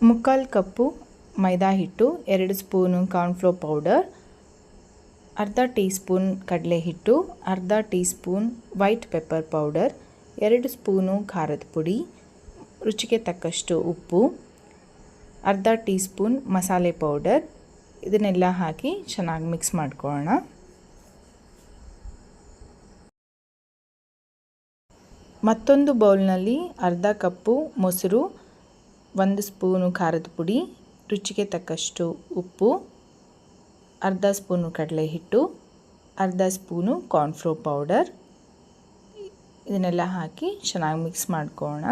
ಮುಕ್ಕಾಲು ಕಪ್ಪು ಮೈದಾ ಹಿಟ್ಟು, 2 spoon cornflour powder, ಅರ್ಧ ಟೀ ಸ್ಪೂನ್ ಕಡಲೆ ಹಿಟ್ಟು, ಅರ್ಧ tea spoon white pepper powder, 2 spoon ಖಾರದ ಪುಡಿ, ರುಚಿಗೆ ತಕ್ಕಷ್ಟು ಉಪ್ಪು, ಅರ್ಧ ಟೀ ಸ್ಪೂನ್ ಮಸಾಲೆ ಪೌಡರ್. ಇದನ್ನೆಲ್ಲ ಹಾಕಿ ಚೆನ್ನಾಗಿ ಮಿಕ್ಸ್ ಮಾಡ್ಕೊಳ್ಳೋಣ. ಮತ್ತೊಂದು ಬೌಲ್ನಲ್ಲಿ ಅರ್ಧ ಕಪ್ಪು ಮೊಸರು, 1 ಸ್ಪೂನು ಖಾರದ ಪುಡಿ, ರುಚಿಗೆ ತಕ್ಕಷ್ಟು ಉಪ್ಪು, ಅರ್ಧ ಸ್ಪೂನು ಕಡಲೆ ಹಿಟ್ಟು, ಅರ್ಧ ಸ್ಪೂನು ಕಾರ್ನ್ಫ್ಲೋರ್ ಪೌಡರ್. ಇದನ್ನೆಲ್ಲ ಹಾಕಿ ಚೆನ್ನಾಗಿ ಮಿಕ್ಸ್ ಮಾಡ್ಕೊಳ್ಳೋಣ.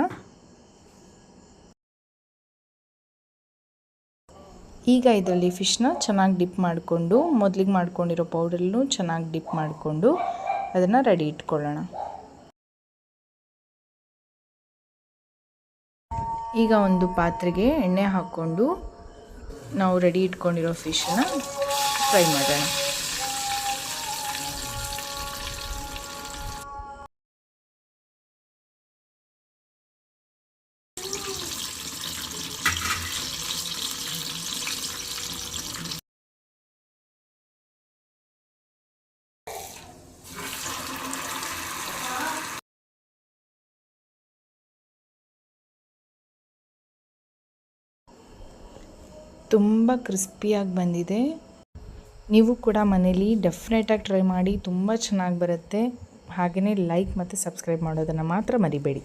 ಈಗ ಇದರಲ್ಲಿ ಫಿಶ್ನ ಚೆನ್ನಾಗಿ ಡಿಪ್ ಮಾಡಿಕೊಂಡು, ಮೊದಲಿಗೆ ಮಾಡ್ಕೊಂಡಿರೋ ಪೌಡರಲ್ಲೂ ಚೆನ್ನಾಗಿ ಡಿಪ್ ಮಾಡಿಕೊಂಡು ಅದನ್ನು ರೆಡಿ ಇಟ್ಕೊಳ್ಳೋಣ. ಈಗ ಒಂದು ಪಾತ್ರೆಗೆ ಎಣ್ಣೆ ಹಾಕ್ಕೊಂಡು ನಾವು ರೆಡಿ ಇಟ್ಕೊಂಡಿರೋ ಫಿಶನ್ನ ಫ್ರೈ ಮಾಡೋಣ. ತುಂಬ ಕ್ರಿಸ್ಪಿಯಾಗಿ ಬಂದಿದೆ. ನೀವು ಕೂಡ ಮನೇಲಿ ಡೆಫಿನೆಟಾಗಿ ಟ್ರೈ ಮಾಡಿ, ತುಂಬ ಚೆನ್ನಾಗಿ ಬರುತ್ತೆ. ಹಾಗೆಯೇ ಲೈಕ್ ಮತ್ತು ಸಬ್ಸ್ಕ್ರೈಬ್ ಮಾಡೋದನ್ನು ಮಾತ್ರ ಮರಿಬೇಡಿ.